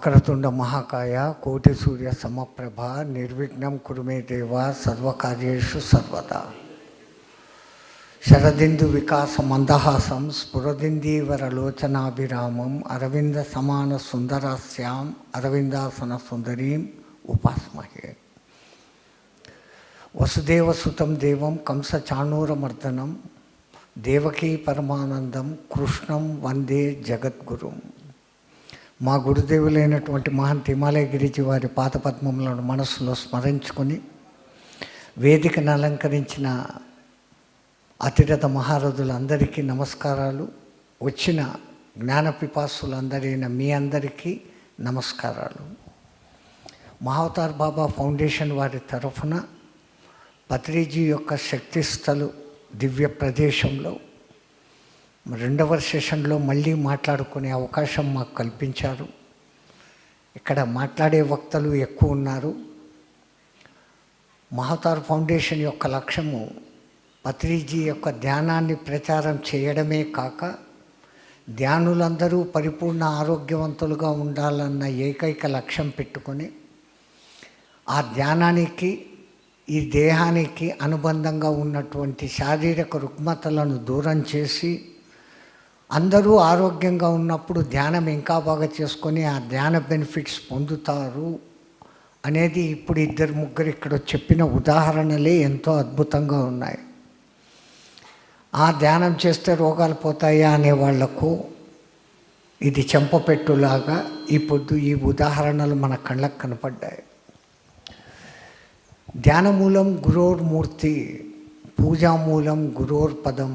వక్రతుండ మహాకాయ కోటి సూర్య సమప్రభ నిర్విఘ్నం కురుమే దేవ సర్వకార్యేషు సర్వదా. శరదిందు వికాస మందహాసం స్ఫురదిందీవరలోచనాభిరామం అరవింద సమాన సుందరాస్యాం అరవిందాసన సుందరీం ఉపాస్మహే. వసుదేవసుతం దేవం కంసచాణూరమర్దనం దేవకీ పరమానందం కృష్ణం వందే జగద్గురుం. మా గురుదేవులైనటువంటి మహంత్ హిమాలయ గిరిజీ వారి పాదపద్మములను మనస్సులో స్మరించుకొని వేదికను అలంకరించిన అతిరథ మహారథులందరికీ నమస్కారాలు. వచ్చిన జ్ఞానపిపాసులందరైన మీ అందరికీ నమస్కారాలు. మహావతార్ బాబా ఫౌండేషన్ వారి తరఫున పత్రిజీ యొక్క శక్తిస్థలు దివ్య ప్రదేశంలో రెండవ సెషన్లో మళ్ళీ మాట్లాడుకునే అవకాశం మాకు కల్పించారు. ఇక్కడ మాట్లాడే వక్తలు ఎక్కువ ఉన్నారు. మహావతార్ ఫౌండేషన్ యొక్క లక్ష్యము పత్రిజీ యొక్క ధ్యానాన్ని ప్రచారం చేయడమే కాక ధ్యానులందరూ పరిపూర్ణ ఆరోగ్యవంతులుగా ఉండాలన్న ఏకైక లక్ష్యం పెట్టుకొని ఆ ధ్యానానికి ఈ దేహానికి అనుబంధంగా ఉన్నటువంటి శారీరక రుగ్మతలను దూరం చేసి అందరూ ఆరోగ్యంగా ఉన్నప్పుడు ధ్యానం ఇంకా బాగా చేసుకొని ఆ ధ్యాన బెనిఫిట్స్ పొందుతారు అనేది ఇప్పుడు ఇద్దరు ముగ్గురు ఇక్కడ చెప్పిన ఉదాహరణలే ఎంతో అద్భుతంగా ఉన్నాయి. ఆ ధ్యానం చేస్తే రోగాలు పోతాయా అనే వాళ్లకు ఇది చెంపపెట్టులాగా ఇప్పుడు ఈ ఉదాహరణలు మన కళ్ళకు కనపడ్డాయి. ధ్యానమూలం గురోర్మూర్తి, పూజామూలం గురోర్పదం,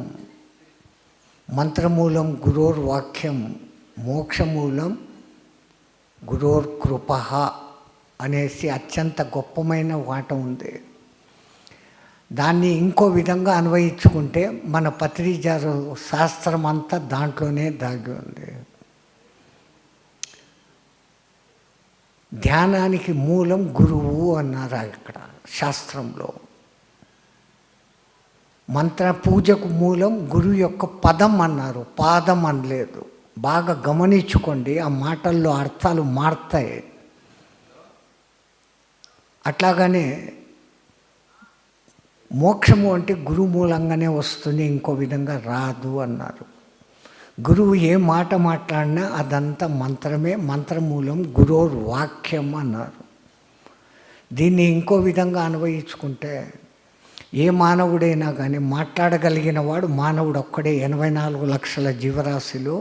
మంత్రమూలం గురోర్వాక్యం, మోక్షమూలం గురోర్కృప అనేసి అత్యంత గొప్పమైన మాట ఉంది. దాన్ని ఇంకో విధంగా అన్వయించుకుంటే మన పత్రిజీ శాస్త్రం అంతా దాంట్లోనే దాగి ఉంది. ధ్యానానికి మూలం గురువు అన్నారు ఇక్కడ శాస్త్రంలో. మంత్ర పూజకు మూలం గురువు యొక్క పదం అన్నారు, పాదం అనలేదు. బాగా గమనించుకోండి, ఆ మాటల్లో అర్థాలు మారుతాయి. అట్లాగనే మోక్షము అంటే గురువు మూలంగానే వస్తుంది, ఇంకో విధంగా రాదు అన్నారు. గురువు ఏ మాట మాట్లాడినా అదంతా మంత్రమే, మంత్రమూలం గురోర్ వాక్యం అన్నారు. దీన్ని ఇంకో విధంగా అన్వయించుకుంటే ఏ మానవుడైనా కానీ మాట్లాడగలిగిన వాడు మానవుడు ఒక్కడే. 84 లక్షల జీవరాశిలో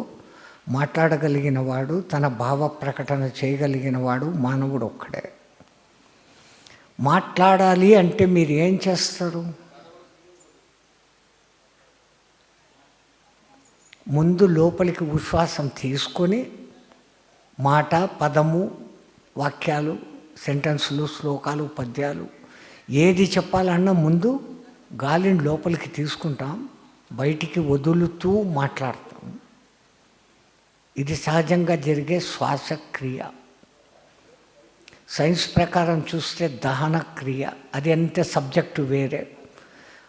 మాట్లాడగలిగిన వాడు, తన భావ ప్రకటన చేయగలిగిన వాడు మానవుడు ఒక్కడే. మాట్లాడాలి అంటే మీరు ఏం చేస్తారు? ముందు లోపలికి ఉచ్ఛ్వాసం తీసుకొని మాట, పదము, వాక్యాలు, సెంటెన్సులు, శ్లోకాలు, పద్యాలు ఏది చెప్పాలన్నా ముందు గాలిని లోపలికి తీసుకుంటాం, బయటికి వదులుతూ మాట్లాడతాం. ఇది సహజంగా జరిగే శ్వాసక్రియ. సైన్స్ ప్రకారం చూస్తే దహన క్రియ, అది అంతే సబ్జెక్టు వేరే.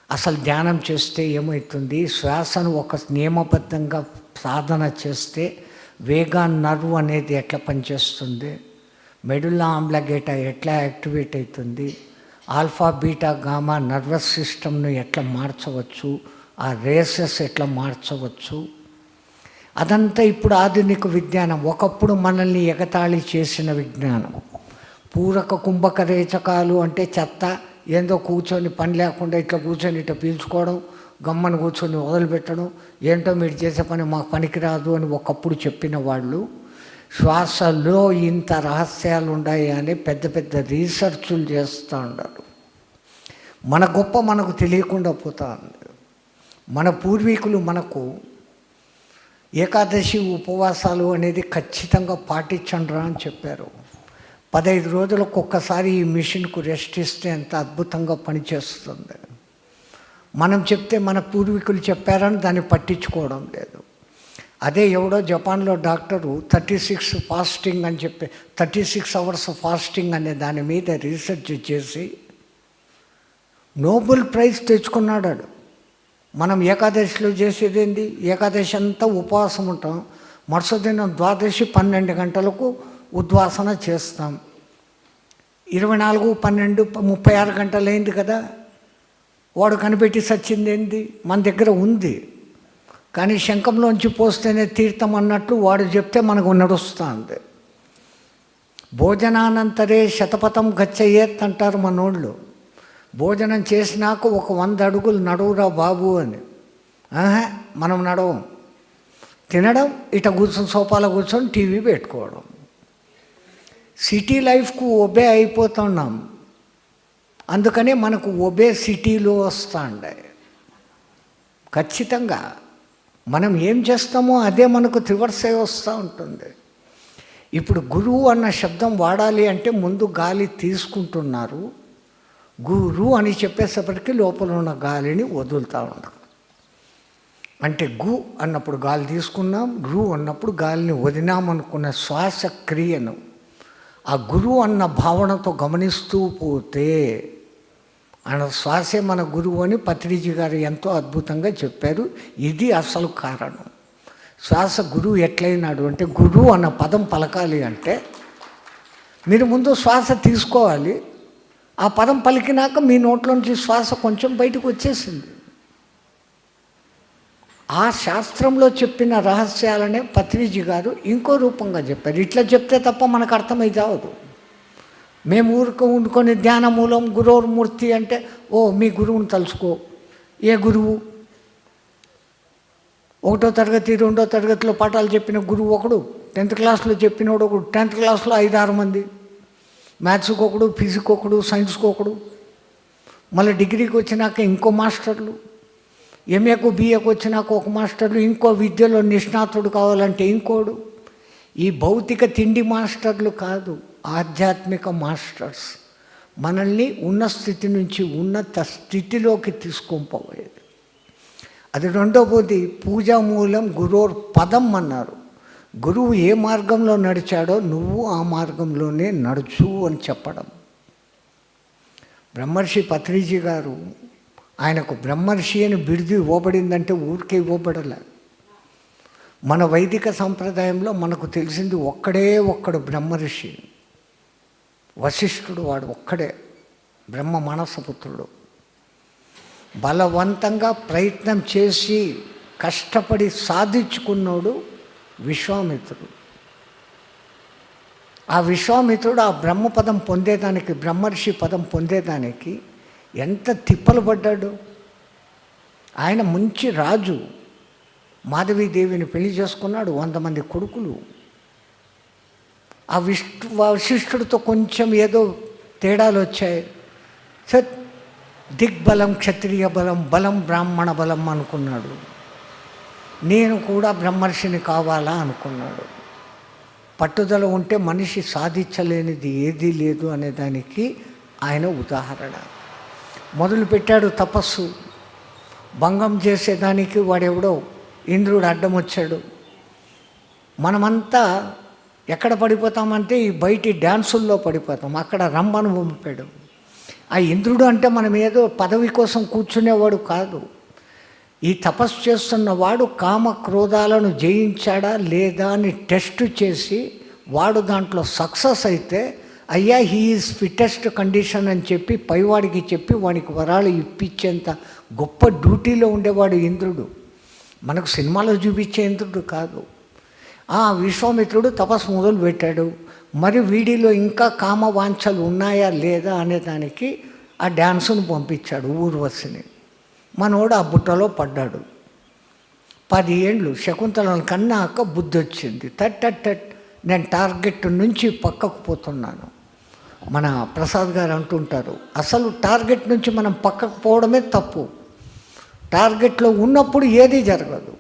అసలు ధ్యానం చేస్తే ఏమవుతుంది? శ్వాసను ఒక నియమబద్ధంగా సాధన చేస్తే వేగా నర్వ్ అనేది ఎట్లా పనిచేస్తుంది, మెడుల్లా ఆమ్లగేటా ఎట్లా యాక్టివేట్ అవుతుంది, ఆల్ఫా బీటా గామా నర్వస్ సిస్టమ్ను ఎట్లా మార్చవచ్చు, ఆ రేసెస్ ఎట్లా మార్చవచ్చు, అదంతా ఇప్పుడు ఆధునిక విజ్ఞానం. ఒకప్పుడు మనల్ని ఎగతాళి చేసిన విజ్ఞానం. పూరక కుంభక రేచకాలు అంటే చెత్త, ఏందో కూర్చొని పని లేకుండా ఇట్లా కూర్చొని ఇట్లా పీల్చుకోవడం, గమ్మను కూర్చొని వదిలిపెట్టడం, ఏంటో మీరు చేసే పని మాకు పనికిరాదు అని ఒకప్పుడు చెప్పిన వాళ్ళు శ్వాసలో ఇంత రహస్యాలు ఉన్నాయి అని పెద్ద పెద్ద రీసెర్చ్లు చేస్తూ ఉన్నారు. మన గొప్ప మనకు తెలియకుండా పోతా ఉంది. మన పూర్వీకులు మనకు ఏకాదశి ఉపవాసాలు అనేది ఖచ్చితంగా పాటించండిరా అని చెప్పారు. 15 రోజులకు ఒక్కసారి ఈ మిషన్కు రెస్ట్ ఇస్తే ఎంత అద్భుతంగా పనిచేస్తుంది. మనం చెప్తే మన పూర్వీకులు చెప్పారని దాన్ని పట్టించుకోవడం లేదు. అదే ఎవడో జపాన్లో డాక్టరు 36 ఫాస్టింగ్ అని చెప్పి 36 అవర్స్ ఫాస్టింగ్ అనే దాని మీద రీసెర్చ్ చేసి నోబెల్ ప్రైజ్ తెచ్చుకున్నాడు. మనం ఏకాదశిలో చేసేది ఏంది? ఏకాదశి అంతా ఉపవాసం ఉంటాం, మరుసటి దినం ద్వాదశి 12 గంటలకు ఉద్వాసన చేస్తాం. 24/12 36 అయింది కదా. వాడు కనిపెట్టి సచ్చింది ఏంది? మన దగ్గర ఉంది, కానీ శంఖంలోంచి పోస్తేనే తీర్థం అన్నట్లు వాడు చెప్తే మనకు నడుస్తుంది. భోజనానంతరే శతపథం గచ్చయ్యేత్ అంటారు మనోళ్ళు. భోజనం చేసినాక ఒక 100 అడుగులు నడువురా బాబు అని. మనం నడవం. తినడం, ఇట కూర్చొని సోఫాలో కూర్చొని టీవీ పెట్టుకోవడం. సిటీ లైఫ్కు ఒబే అయిపోతున్నాం. అందుకనే మనకు ఒబే సిటీలో వస్తాండే. ఖచ్చితంగా మనం ఏం చేస్తామో అదే మనకు రివర్సే వస్తూ ఉంటుంది. ఇప్పుడు గురువు అన్న శబ్దం వాడాలి అంటే ముందు గాలి తీసుకుంటున్నారు. గురు అని చెప్పేసేపటికి లోపల ఉన్న గాలిని వదులుతూ ఉంటారు. అంటే గు అన్నప్పుడు గాలి తీసుకున్నాం, రు అన్నప్పుడు గాలిని వదినామనుకున్న శ్వాస క్రియను ఆ గురువు అన్న భావనతో గమనిస్తూ పోతే ఆయన శ్వాసే మన గురువు అని పత్రిజీ గారు ఎంతో అద్భుతంగా చెప్పారు. ఇది అసలు కారణం. శ్వాస గురువు ఎట్లయినాడు అంటే, గురువు అన్న పదం పలకాలి అంటే మీరు ముందు శ్వాస తీసుకోవాలి. ఆ పదం పలికినాక మీ నోట్లోంచి శ్వాస కొంచెం బయటకు వచ్చేసింది. ఆ శాస్త్రంలో చెప్పిన రహస్యాలనే పత్రిజీ గారు ఇంకో రూపంగా చెప్పారు. ఇట్లా చెప్తే తప్ప మనకు అర్థమై చావదు. మేము ఊరికి ఉండుకొని ధ్యాన మూలం గురోర్మూర్తి అంటే, ఓ మీ గురువుని తలుచుకో. ఏ గురువు? 1వ తరగతి 2వ తరగతిలో పాఠాలు చెప్పిన గురువు ఒకడు, 10th క్లాస్లో చెప్పినోడు ఒకడు, 10th క్లాస్లో 5-6 మంది, మ్యాథ్స్కి ఒకడు, ఫిజిక్స్ ఒకడు, సైన్స్కి ఒకడు, మళ్ళీ డిగ్రీకి వచ్చినాక ఇంకో మాస్టర్లు, ఎంఏకు బిఏకు వచ్చినాక ఒక మాస్టర్లు, ఇంకో విద్యలో నిష్ణాతుడు కావాలంటే ఇంకోడు. ఈ భౌతిక తిండి మాస్టర్లు కాదు, ఆధ్యాత్మిక మాస్టర్స్. మనల్ని ఉన్న స్థితి నుంచి ఉన్నత స్థితిలోకి తీసుకొని అది. రెండవది పూజా మూలం గురోర్ పదం అన్నారు. గురువు ఏ మార్గంలో నడిచాడో నువ్వు ఆ మార్గంలోనే నడుచు అని చెప్పడం. బ్రహ్మర్షి పత్రిజీ గారు, ఆయనకు బ్రహ్మర్షి అని బిరుదు ఇవ్వబడిందంటే ఊరికే ఇవ్వబడలే. మన వైదిక సంప్రదాయంలో మనకు తెలిసింది ఒక్కడు బ్రహ్మర్షి, వశిష్ఠుడు. వాడు ఒక్కడే బ్రహ్మ మానసపుత్రుడు. బలవంతంగా ప్రయత్నం చేసి కష్టపడి సాధించుకున్నాడు విశ్వామిత్రుడు. ఆ విశ్వామిత్రుడు ఆ బ్రహ్మపదం పొందేదానికి, బ్రహ్మర్షి పదం పొందేదానికి ఎంత తిప్పలు పడ్డాడు. ఆయన మంచి రాజు, మాధవీదేవిని పెళ్లి చేసుకున్నాడు, 100 మంది కొడుకులు. ఆ వశిష్ఠుడితో కొంచెం ఏదో తేడాలు వచ్చాయి. దిగ్బలం క్షత్రియ బలం, బలం బ్రాహ్మణ బలం అనుకున్నాడు. నేను కూడా బ్రహ్మర్షిని కావాలా అనుకున్నాడు. పట్టుదల ఉంటే మనిషి సాధించలేనిది ఏదీ లేదు అనేదానికి ఆయన ఉదాహరణ. మొదలుపెట్టాడు తపస్సు. భంగం చేసేదానికి వాడెవడో ఇంద్రుడు అడ్డం వచ్చాడు. మనమంతా ఎక్కడ పడిపోతామంటే ఈ బయటి డ్యాన్సుల్లో పడిపోతాం. అక్కడ రంభను పంపాడు. ఆ ఇంద్రుడు అంటే మనం ఏదో పదవి కోసం కూర్చునేవాడు కాదు. ఈ తపస్సు చేస్తున్నవాడు కామ క్రోధాలను జయించాడా లేదా అని టెస్ట్ చేసి వాడు దాంట్లో సక్సెస్ అయితే, అయ్యా హీ ఈజ్ ఫిట్టెస్ట్ కండిషన్ అని చెప్పి పైవాడికి చెప్పి వాడికి వరాలు ఇప్పించేంత గొప్ప డ్యూటీలో ఉండేవాడు ఇంద్రుడు. మనకు సినిమాలో చూపించే ఇంద్రుడు కాదు. ఆ విశ్వామిత్రుడు తపస్సు మొదలు పెట్టాడు. మరి వీడిలో ఇంకా కామ వాంఛలు ఉన్నాయా లేదా అనేదానికి ఆ డ్యాన్సును పంపించాడు ఊర్వశిని. మనోడు ఆ బుట్టలో పడ్డాడు. 10 ఏళ్ళు శకుంతలను కన్నాక బుద్ధి వచ్చింది. టట్ నేను టార్గెట్ నుంచి పక్కకు పోతున్నాను. మన ప్రసాద్ గారు అంటుంటారు, అసలు టార్గెట్ నుంచి మనం పక్కకు పోవడమే తప్పు. టార్గెట్లో ఉన్నప్పుడు ఏదీ జరగదు.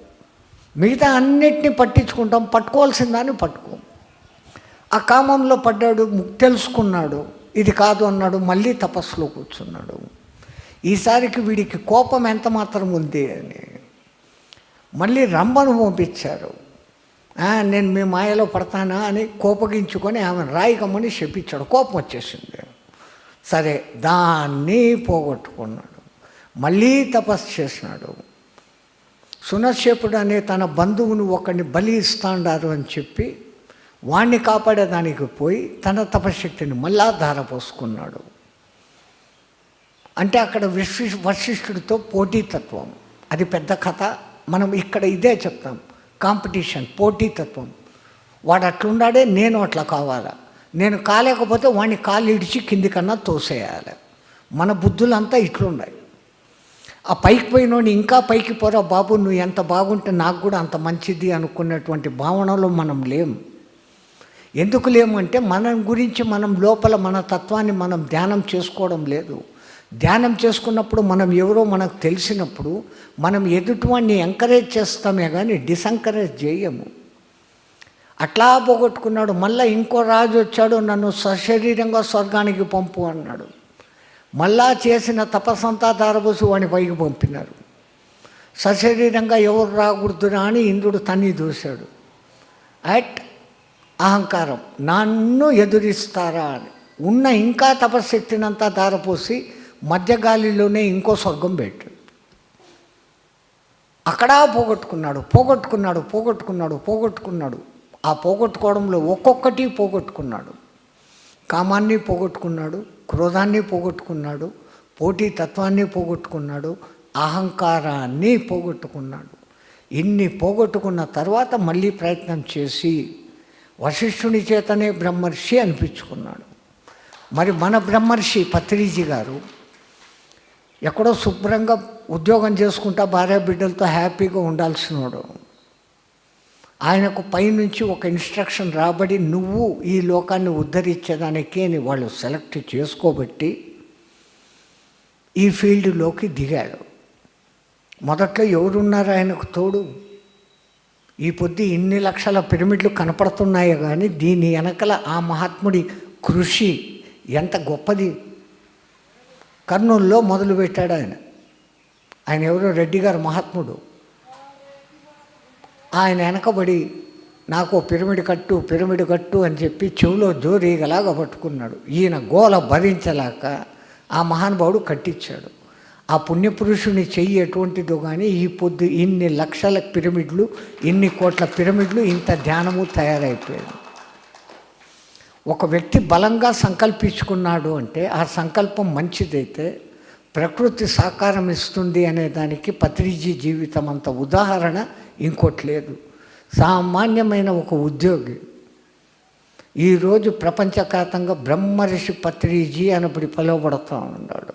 మిగతా అన్నిటినీ పట్టించుకుంటాం, పట్టుకోవాల్సిన దాన్ని పట్టుకోం. ఆ కామంలో పడ్డాడు, తెలుసుకున్నాడు, ఇది కాదు అన్నాడు. మళ్ళీ తపస్సులో కూర్చున్నాడు. ఈసారికి వీడికి కోపం ఎంత మాత్రం ఉంది అని మళ్ళీ రంభను పంపించారు. నేను మీ మాయలో పడతానా అని కోపగించుకొని ఆమె రాయికమ్మని శపించాడు. కోపం వచ్చేసింది. సరే, దాన్ని పోగొట్టుకున్నాడు. మళ్ళీ తపస్సు చేసినాడు. సునశ్శేపుడు అనే తన బంధువును ఒకరిని బలి ఇస్తాండారు అని చెప్పి వాణ్ణి కాపాడేదానికి పోయి తన తపశక్తిని మళ్ళా ధారపోసుకున్నాడు. అంటే అక్కడ వశిష్ఠుడితో పోటీతత్వం, అది పెద్ద కథ. మనం ఇక్కడ ఇదే చెప్తాం, కాంపిటీషన్, పోటీతత్వం. వాడు అట్లున్నాడే, నేను అట్లా కావాలా, నేను కాలేకపోతే వాడిని కాలు ఇడిచి కిందికన్నా తోసేయాలి. మన బుద్ధులంతా ఇట్లున్నాయి. ఆ పైకి పోయినోడిని ఇంకా పైకి పోరా బాబు, నువ్వు ఎంత బాగుంటే నాకు కూడా అంత మంచిది అనుకున్నటువంటి భావనలో మనం లేము. ఎందుకు లేము అంటే మన గురించి మనం లోపల మన తత్వాన్ని మనం ధ్యానం చేసుకోవడం లేదు. ధ్యానం చేసుకున్నప్పుడు మనం ఎవరో మనకు తెలిసినప్పుడు మనం ఎదుటివాడిని ఎంకరేజ్ చేస్తామే కానీ డిసెంకరేజ్ చేయము. అట్లా పోగొట్టుకున్నాడు. మళ్ళీ ఇంకో రాజు వచ్చాడు, నన్ను సశరీరంగా స్వర్గానికి పంపు అన్నాడు. మళ్ళా చేసిన తపస్సంతా దారబోసి వాడిని పైకి పంపినారు. సశరీరంగా ఎవరు రాకూడదురా అని ఇంద్రుడు తన్ని దూశాడు. అహంకారం, నన్ను ఎదురిస్తారా అని ఉన్న ఇంకా తపశక్తినంతా దారపోసి మధ్యగాలిలోనే ఇంకో స్వర్గం పెట్టాడు. అక్కడ పోగొట్టుకున్నాడు. ఆ పోగొట్టుకోవడంలో ఒక్కొక్కటి పోగొట్టుకున్నాడు. కామాన్ని పోగొట్టుకున్నాడు, క్రోధాన్ని పోగొట్టుకున్నాడు, పోటీతత్వాన్ని పోగొట్టుకున్నాడు, అహంకారాన్ని పోగొట్టుకున్నాడు. ఇన్ని పోగొట్టుకున్న తర్వాత మళ్ళీ ప్రయత్నం చేసి వశిష్ఠుని చేతనే బ్రహ్మర్షి అనిపించుకున్నాడు. మరి మన బ్రహ్మర్షి పత్రిజీ గారు ఎక్కడో శుభ్రంగా ఉద్యోగం చేసుకుంటా భార్య బిడ్డలతో హ్యాపీగా ఉండాల్సినవాడు. ఆయనకు పైనుంచి ఒక ఇన్స్ట్రక్షన్ రాబడి నువ్వు ఈ లోకాన్ని ఉద్ధరించేదానికే అని వాళ్ళు సెలెక్ట్ చేసుకోబట్టి ఈ ఫీల్డ్లోకి దిగాడు. మొదట్లో ఎవరున్నారు ఆయనకు తోడు? ఈ పొద్దు ఇన్ని లక్షల పిరమిడ్లు కనపడుతున్నాయి కానీ దీని వెనకల ఆ మహాత్ముడి కృషి ఎంత గొప్పది. కర్నూలులో మొదలుపెట్టాడు ఆయన ఎవరో రెడ్డి గారు మహాత్ముడు. ఆయన వెనకబడి నాకు పిరమిడ్ కట్టు అని చెప్పి చెవిలో జోరీగలాగా పట్టుకున్నాడు. ఈయన గోల భరించలేక ఆ మహానుభావుడు కట్టించాడు. ఆ పుణ్యపురుషుని చెయ్యి ఎటువంటిదో కానీ ఈ పొద్దు ఇన్ని లక్షల పిరమిడ్లు, ఇన్ని కోట్ల పిరమిడ్లు, ఇంత ధ్యానము తయారైపోయింది. ఒక వ్యక్తి బలంగా సంకల్పించుకున్నాడు అంటే ఆ సంకల్పం మంచిదైతే ప్రకృతి సాకారం ఇస్తుంది అనే దానికి పత్రిజీ జీవితం అంత ఉదాహరణ ఇంకోటి లేదు. సామాన్యమైన ఒక ఉద్యోగి ఈరోజు ప్రపంచఖ్యాతంగా బ్రహ్మర్షి పత్రిజీ అనబడి పిలువబడుతూ ఉన్నాడు.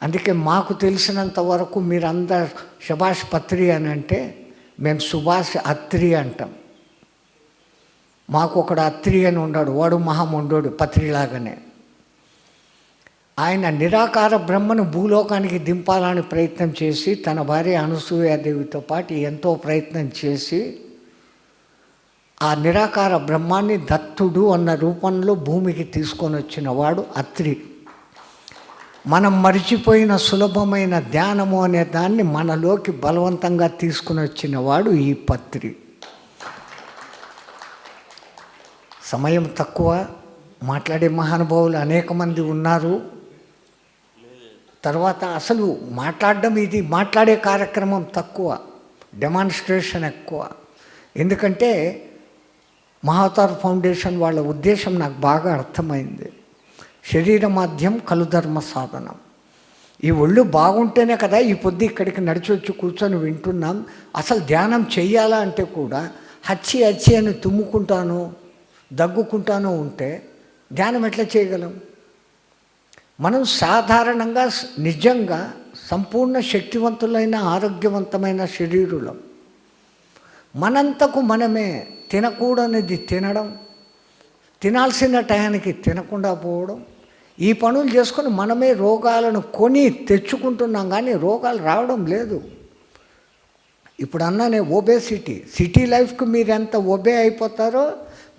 అందుకే మాకు తెలిసినంత వరకు మీరందరు సుభాష్ పత్రి అని అంటే మేము సుభాష్ అత్రి అంటాం. మాకు ఒకడు అత్రి అని ఉన్నాడు, వాడు మహామండోడు పత్రిలాగానే. ఆయన నిరాకార బ్రహ్మను భూలోకానికి దింపాలని ప్రయత్నం చేసి తన భార్య అనసూయాదేవితో పాటు ఎంతో ప్రయత్నం చేసి ఆ నిరాకార బ్రహ్మాన్ని దత్తుడు అన్న రూపంలో భూమికి తీసుకొని వచ్చిన వాడు అత్రి. మనం మరిచిపోయిన సులభమైన ధ్యానము అనే దాన్ని మనలోకి బలవంతంగా తీసుకుని వచ్చిన వాడు ఈ పత్రి. సమయం తక్కువ, మాట్లాడే మహానుభావులు అనేక మంది ఉన్నారు. తర్వాత అసలు మాట్లాడే కార్యక్రమం తక్కువ, డెమాన్స్ట్రేషన్ ఎక్కువ. ఎందుకంటే మహావతార్ ఫౌండేషన్ వాళ్ళ ఉద్దేశం నాకు బాగా అర్థమైంది. శరీర మాధ్యం కలుధర్మ సాధనం. ఈ ఒళ్ళు బాగుంటేనే కదా ఈ పొద్దు ఇక్కడికి నడిచి వచ్చి కూర్చొని వింటున్నాం. అసలు ధ్యానం చెయ్యాలా అంటే కూడా హచ్చి అని తుమ్ముకుంటాను, దగ్గుకుంటాను ఉంటే ధ్యానం ఎట్లా చేయగలం? మనం సాధారణంగా నిజంగా సంపూర్ణ శక్తివంతులైన ఆరోగ్యవంతమైన శరీరులం. మనంతకు మనమే తినకూడనిది తినడం, తినాల్సిన టయానికి తినకుండా పోవడం, ఈ పనులు చేసుకొని మనమే రోగాలను కొని తెచ్చుకుంటున్నాం కానీ రోగాలు రావడం లేదు. ఇప్పుడు అన్నానే ఒబేసిటీ, సిటీ లైఫ్కి మీరు ఎంత ఒబే అయిపోతారో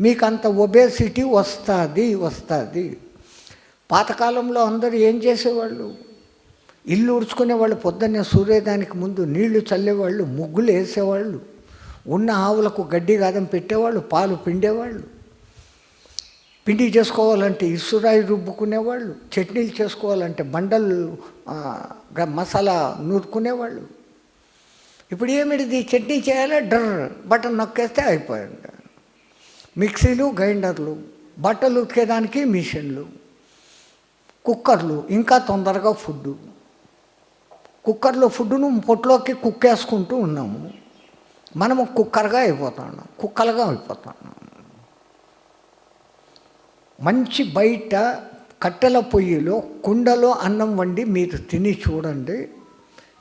మీకు అంత ఒబేసిటీ వస్తుంది. పాతకాలంలో అందరూ ఏం చేసేవాళ్ళు? ఇల్లు ఉడుచుకునేవాళ్ళు, పొద్దున్నే సూర్యోదయానికి ముందు నీళ్లు చల్లేవాళ్ళు, ముగ్గులు వేసేవాళ్ళు, ఉన్న ఆవులకు గడ్డి గాదం పెట్టేవాళ్ళు, పాలు పిండేవాళ్ళు, పిండి చేసుకోవాలంటే ఇసురాయి రుబ్బుకునేవాళ్ళు, చట్నీలు చేసుకోవాలంటే బండలు మసాలా నూరుకునేవాళ్ళు. ఇప్పుడు ఏమిటిది? చట్నీ చేయాలి, బటన్ నొక్కేస్తే అయిపోయింది. మిక్సీలు, గ్రైండర్లు, బట్టలు ఉతికేదానికి మిషన్లు, కుక్కర్లు, ఇంకా తొందరగా ఫుడ్డు. కుక్కర్లో ఫుడ్డును పొట్టులోకి కుక్కేసుకుంటూ ఉన్నాము. మనము కుక్కర్గా అయిపోతున్నాం, కుక్కలుగా అయిపోతున్నాం. మంచి బయట కట్టెల పొయ్యిలో కుండలో అన్నం వండి మీరు తిని చూడండి.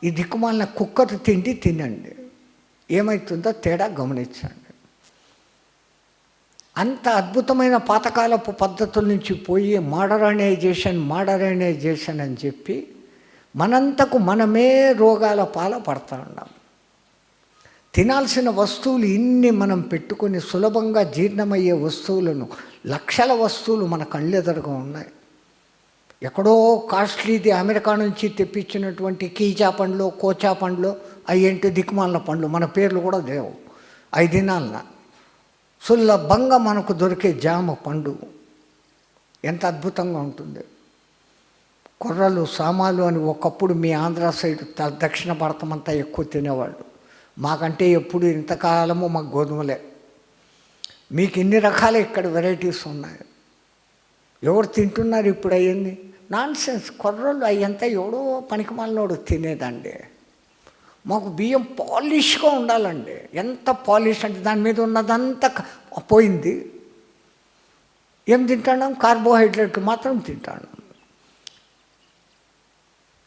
ఈ దిక్కుమాలిన కుక్కర్ తిండి తినండి, ఏమవుతుందో తేడా గమనించండి. అంత అద్భుతమైన పాతకాలపు పద్ధతుల నుంచి పోయి మోడర్నైజేషన్ అని చెప్పి మనంతకు మనమే రోగాల పాల పడతా ఉన్నాం. తినాల్సిన వస్తువులు ఇన్ని మనం పెట్టుకొని సులభంగా జీర్ణమయ్యే వస్తువులను, లక్షల వస్తువులు మన కళ్ళెదురుగా ఉన్నాయి. ఎక్కడో కాస్ట్లీది అమెరికా నుంచి తెప్పించినటువంటి కీచా పండ్లు, కోచా పండ్లు, అయ్యేంటి దిక్కుమాలిన పండ్లు, మన పేర్లు కూడా లేవు. 5 దినాలన సులభంగా మనకు దొరికే జామ పండు ఎంత అద్భుతంగా ఉంటుంది. కుర్రలు, సామాలు అని ఒకప్పుడు మీ ఆంధ్ర సైడ్, దక్షిణ భారతం అంతా ఎక్కువ తినేవాళ్ళు. మాకంటే ఎప్పుడు ఇంతకాలము మాకు గోధుమలే. మీకు ఇన్ని రకాల ఇక్కడ వెరైటీస్ ఉన్నాయి. ఎవరు తింటున్నారు ఇప్పుడు? అయ్యింది నాన్ సెన్స్. కుర్రలు అయ్యంతా ఎవడో పనికిమాలినోడు తినేదండి. మాకు బియ్యం పాలిష్గా ఉండాలండి. ఎంత పాలిష్ అంటే దాని మీద ఉన్నదంతా పోయింది. ఏం తింటాం? కార్బోహైడ్రేట్ మాత్రం తింటాను.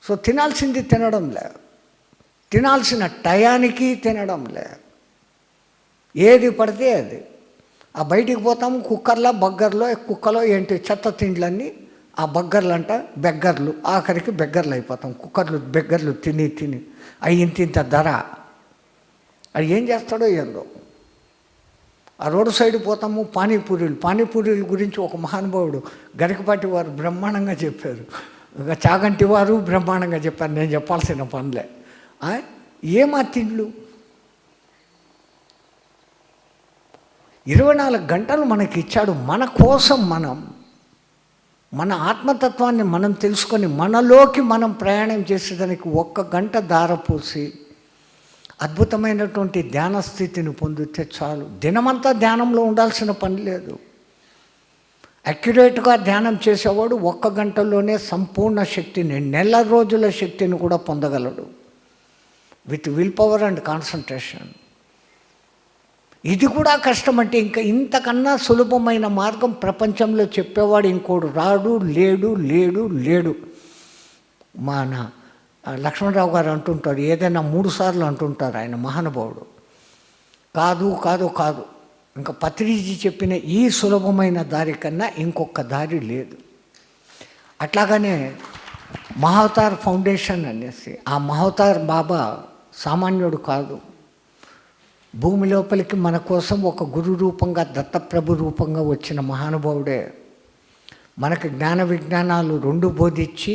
సో తినాల్సింది తినడం లే, తినాల్సిన టయానికి తినడం లే, ఏది పడితే అది. ఆ బయటికి పోతాము కుక్కర్లో, బగ్గర్లో, కుక్కలో ఏంటి చెత్త తిండ్లన్నీ ఆ బగ్గర్లు అంట, బెగ్గర్లు, ఆఖరికి బెగ్గర్లు అయిపోతాం. కుక్కర్లు, బెగ్గర్లు తిని తిని అవి ఇంత ధర. అది ఏం చేస్తాడో ఏందో. ఆ రోడ్డు సైడ్ పోతాము, పానీపూరీల గురించి ఒక మహానుభావుడు గరికపాటి వారు బ్రహ్మాండంగా చెప్పారు, చాగంటి వారు బ్రహ్మాండంగా చెప్పారు. నేను చెప్పాల్సిన పనులే. ఏమా తిండ్లు? 24 గంటలు మనకి ఇచ్చాడు. మన కోసం మన ఆత్మతత్వాన్ని మనం తెలుసుకొని మనలోకి మనం ప్రయాణం చేసేదానికి 1 గంట దారపోసి అద్భుతమైనటువంటి ధ్యాన స్థితిని పొందితే చాలు. దినమంతా ధ్యానంలో ఉండాల్సిన పని లేదు. అక్యురేట్గా ధ్యానం చేసేవాడు 1 గంటలోనే సంపూర్ణ శక్తిని, నెల రోజుల శక్తిని కూడా పొందగలడు with will power and concentration. ఇది కూడా కష్టం అంటే ఇంకా ఇంతకన్నా సులభమైన మార్గం ప్రపంచంలో చెప్పేవాడు ఇంకోడు రాడు, లేడు. మన లక్ష్మణరావు గారు అంటుంటారు, ఏదైనా 3 సార్లు అంటుంటారు ఆయన, మహానుభావుడు. కాదు ఇంకా పత్రిజీ చెప్పిన ఈ సులభమైన దారి కన్నా ఇంకొక దారి లేదు. అట్లాగనే మహావతార్ ఫౌండేషన్ అనేసి, ఆ మహావతార్ బాబా సామాన్యుడు కాదు. భూమి లోపలికి మన కోసం ఒక గురు రూపంగా, దత్తప్రభు రూపంగా వచ్చిన మహానుభావుడే. మనకు జ్ఞాన విజ్ఞానాలు 2 బోధించి,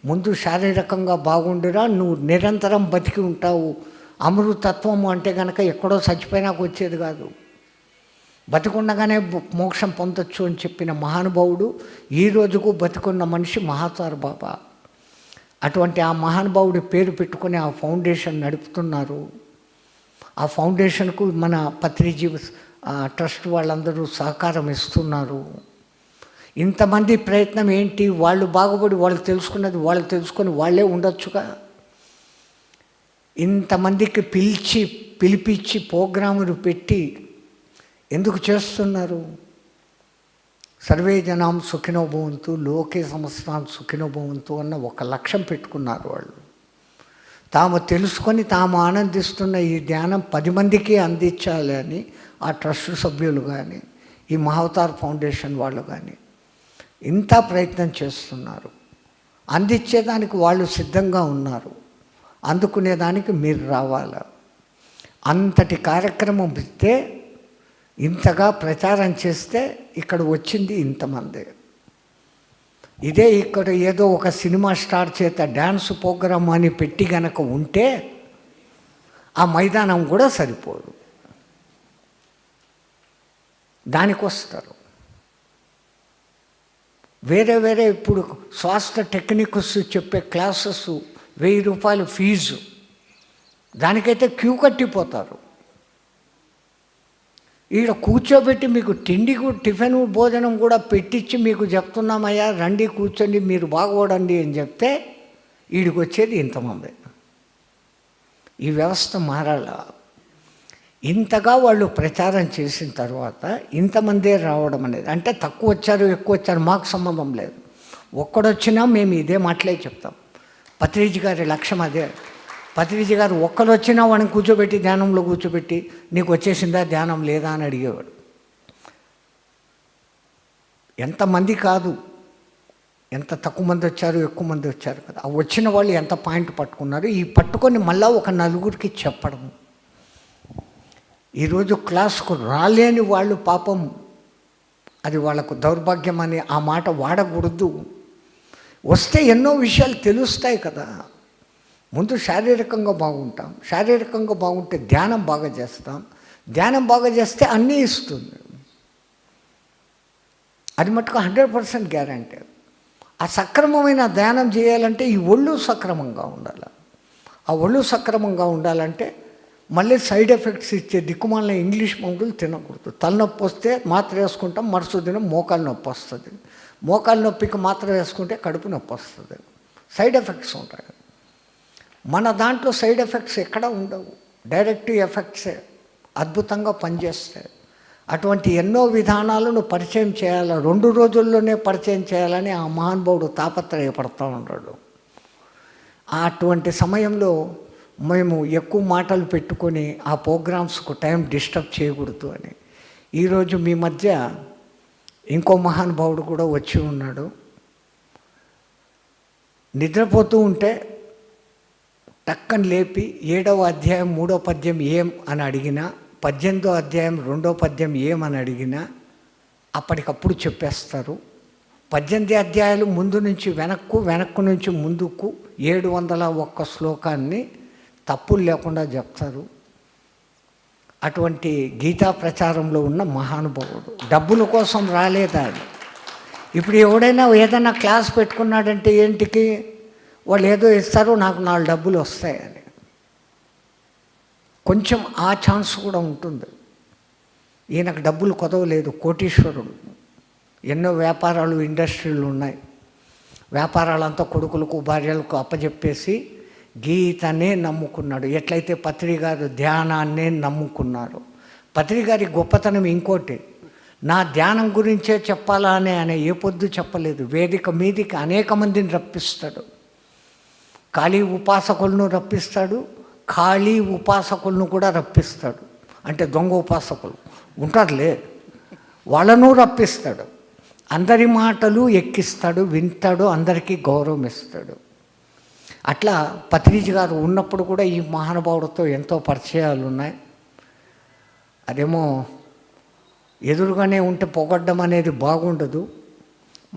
ముందు శారీరకంగా బాగుండిరా, నువ్వు నిరంతరం బతికి ఉంటావు. అమృతత్వము అంటే కనుక ఎక్కడో చచ్చిపోయినాక వచ్చేది కాదు, బతికుండగానే మోక్షం పొందొచ్చు అని చెప్పిన మహానుభావుడు ఈ రోజుకు బతికున్న మనిషి మహావతార్ బాబా. అటువంటి ఆ మహానుభావుడి పేరు పెట్టుకుని ఆ ఫౌండేషన్ నడుపుతున్నారు. ఆ ఫౌండేషన్కు మన పత్రిజీ ట్రస్ట్ వాళ్ళందరూ సహకారం ఇస్తున్నారు. ఇంతమంది ప్రయత్నం ఏంటి? వాళ్ళు బాగుపడి వాళ్ళు తెలుసుకున్నది వాళ్ళు తెలుసుకొని వాళ్ళే ఉండొచ్చుగా. ఇంతమందికి పిలిపించి ప్రోగ్రాములు పెట్టి ఎందుకు చేస్తున్నారు? సర్వే జనాం సుఖినో భవంతు, లోకే సమస్తాన్ సుఖినో భవంతు అన్న ఒక లక్ష్యం పెట్టుకున్నారు వాళ్ళు. తాము తెలుసుకొని తాము ఆనందిస్తున్న ఈ ధ్యానం 10 మందికి అందించాలి అని ఆ ట్రస్ట్ సభ్యులు కానీ, ఈ మహావతార్ ఫౌండేషన్ వాళ్ళు కానీ ఇంత ప్రయత్నం చేస్తున్నారు. అందించేదానికి వాళ్ళు సిద్ధంగా ఉన్నారు, అందుకునేదానికి మీరు రావాలి. అంతటి కార్యక్రమం ఇస్తే, ఇంతగా ప్రచారం చేస్తే ఇక్కడ వచ్చింది ఇంతమంది. ఇదే ఇక్కడ ఏదో ఒక సినిమా స్టార్ చేత డ్యాన్స్ ప్రోగ్రామ్ అని పెట్టి గనక ఉంటే ఆ మైదానం కూడా సరిపోదు. దానికి వస్తారు వేరే ఇప్పుడు స్వాస్థ్య టెక్నిక్స్ చెప్పే క్లాసెస్ 1000 రూపాయలు ఫీజు, దానికైతే క్యూ కట్టిపోతారు. ఈడ కూర్చోబెట్టి మీకు తిండి టిఫిన్ భోజనం కూడా పెట్టించి మీకు చెప్తున్నామయ్యా రండి కూర్చోండి మీరు బాగోడండి అని చెప్తే ఈడికి వచ్చేది ఇంతమంది. ఈ వ్యవస్థ మారాల. ఇంతగా వాళ్ళు ప్రచారం చేసిన తర్వాత ఇంతమందే రావడం అనేది, అంటే తక్కువ వచ్చారు ఎక్కువ వచ్చారు మాకు సంబంధం లేదు. ఒక్కడొచ్చినా మేము ఇదే మాటలే చెప్తాం. పత్రిజీ గారి లక్ష్యం అదే. పత్రిజీ గారు ఒక్కడు వచ్చినా వాడిని కూర్చోబెట్టి ధ్యానంలో కూర్చోబెట్టి నీకు వచ్చేసిందా ధ్యానం లేదా అని అడిగేవాడు. ఎంతమంది కాదు, ఎంత తక్కువ మంది వచ్చారు ఎక్కువ మంది వచ్చారు కదా, ఆ వచ్చిన వాళ్ళు ఎంత పాయింట్ పట్టుకున్నారు, ఈ పట్టుకొని మళ్ళా ఒక నలుగురికి చెప్పడం. ఈరోజు క్లాసుకు రాలేని వాళ్ళు పాపం అది వాళ్ళకు దౌర్భాగ్యం అని ఆ మాట వాడకూడదు. వస్తే ఎన్నో విషయాలు తెలుస్తాయి కదా. ముందు శారీరకంగా బాగుంటాం, శారీరకంగా బాగుంటే ధ్యానం బాగా చేస్తాం, ధ్యానం బాగా చేస్తే అన్నీ ఇస్తుంది. అది మటుకు 100% గ్యారంటీ. ఆ సక్రమమైన ధ్యానం చేయాలంటే ఈ ఒళ్ళు సక్రమంగా ఉండాలి. ఆ ఒళ్ళు సక్రమంగా ఉండాలంటే మళ్ళీ సైడ్ ఎఫెక్ట్స్ ఇచ్చే దిక్కుమాలిన ఇంగ్లీష్ మందులు తినకూడదు. తలనొప్పి వస్తే మాత్ర వేసుకుంటాం, మరుసటి దినం మోకాలు నొప్పి వస్తుంది. మోకాలు నొప్పికి మాత్ర వేసుకుంటే కడుపు నొప్పి వస్తుంది. సైడ్ ఎఫెక్ట్స్ ఉంటాయి. మన దాంట్లో సైడ్ ఎఫెక్ట్స్ ఎక్కడ ఉండవు, డైరెక్ట్ ఎఫెక్ట్సే అద్భుతంగా పనిచేస్తాయి. అటువంటి ఎన్నో విధానాలను పరిచయం చేయాలి, 2 రోజుల్లోనే పరిచయం చేయాలని ఆ మహానుభావుడు తాపత్రయపడుతూ ఉన్నాడు. అటువంటి సమయంలో మేము ఎక్కువ మాటలు పెట్టుకొని ఆ ప్రోగ్రామ్స్కు టైం డిస్టర్బ్ చేయకూడదు అని ఈరోజు మీ మధ్య ఇంకో మహానుభావుడు కూడా వచ్చి ఉన్నాడు. నిద్రపోతూ ఉంటే టక్కని లేపి 7వ అధ్యాయం 3వ పద్యం ఏం అని అడిగినా, 18వ అధ్యాయం 2వ పద్యం ఏమని అడిగినా అప్పటికప్పుడు చెప్పేస్తారు. 18 అధ్యాయాలు ముందు నుంచి వెనక్కు నుంచి ముందుకు 701 శ్లోకాన్ని తప్పులు లేకుండా చెప్తారు. అటువంటి గీతా ప్రచారంలో ఉన్న మహానుభావుడు. డబ్బుల కోసం రాలేదా? ఇప్పుడు ఎవడైనా ఏదైనా క్లాస్ పెట్టుకున్నాడంటే ఏంటికి, వాళ్ళు ఏదో ఇస్తారు, నాకు 4 డబ్బులు వస్తాయని. కొంచెం ఆ ఛాన్స్ కూడా ఉంటుంది. ఈయనకు డబ్బులు కొదవలేదు, కోటీశ్వరుడు. ఎన్నో వ్యాపారాలు ఇండస్ట్రీలు ఉన్నాయి. వ్యాపారాలంతా కొడుకులకు భార్యలకు అప్పచెప్పేసి గీతనే నమ్ముకున్నాడు. ఎట్లయితే పత్రి గారు ధ్యానాన్నే నమ్ముకున్నారు. పత్రి గారి గొప్పతనం ఇంకోటి, నా ధ్యానం గురించే చెప్పాలా అని ఆయన ఏ పొద్దు చెప్పలేదు. వేదిక మీదికి అనేక మందిని రప్పిస్తాడు. ఖాళీ ఉపాసకులను రప్పిస్తాడు, ఖాళీ ఉపాసకులను కూడా రప్పిస్తాడు. అంటే దొంగ ఉపాసకులు ఉంటారులే, వాళ్ళను రప్పిస్తాడు. అందరి మాటలు ఎక్కిస్తాడు, వింటాడు, అందరికీ గౌరవం ఇస్తాడు. అట్లా పత్రిజీ గారు ఉన్నప్పుడు కూడా ఈ మహానుభావుడితో ఎంతో పరిచయాలు ఉన్నాయి. అదేమో ఎదురుగానే ఉంటే పొగడ్డం అనేది బాగుండదు.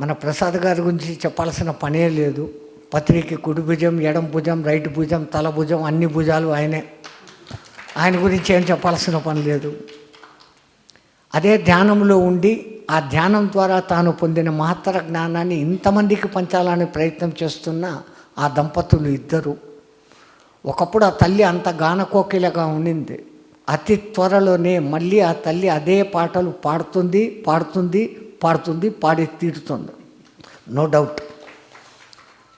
మన ప్రసాద్ గారి గురించి చెప్పాల్సిన పనే లేదు. పత్రికి కుడి భుజం, ఎడం భుజం, రైట్ భుజం, తల భుజం, అన్ని భుజాలు ఆయనే. ఆయన గురించి ఏం చెప్పాల్సిన పని లేదు. అదే ధ్యానంలో ఉండి ఆ ధ్యానం ద్వారా తాను పొందిన మహత్తర జ్ఞానాన్ని ఇంతమందికి పంచాలని ప్రయత్నం చేస్తున్న ఆ దంపతులు ఇద్దరు. ఒకప్పుడు ఆ తల్లి అంత గానకోకిలగా ఉండింది. అతి త్వరలోనే మళ్ళీ ఆ తల్లి అదే పాటలు పాడుతుంది, పాడి తీరుతుంది, నో డౌట్.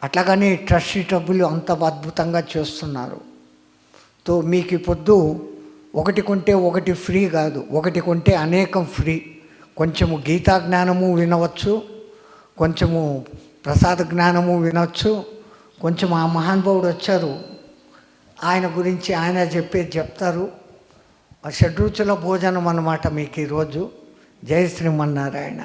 అట్లాగని ట్రస్టీ డబ్బులు అంత అద్భుతంగా చేస్తున్నారు. తో మీకు ఈ పొద్దు ఒకటి కొంటే ఒకటి ఫ్రీ కాదు, ఒకటి కొంటే అనేకం ఫ్రీ. కొంచెము గీతా జ్ఞానము వినవచ్చు, కొంచెము ప్రసాద జ్ఞానము వినవచ్చు, కొంచెం ఆ మహానుభావుడు వచ్చారు, ఆయన గురించి ఆయన చెప్పేది చెప్తారు. షడ్రుచుల భోజనం అన్నమాట మీకు ఈరోజు. జై శ్రీమన్నారాయణ.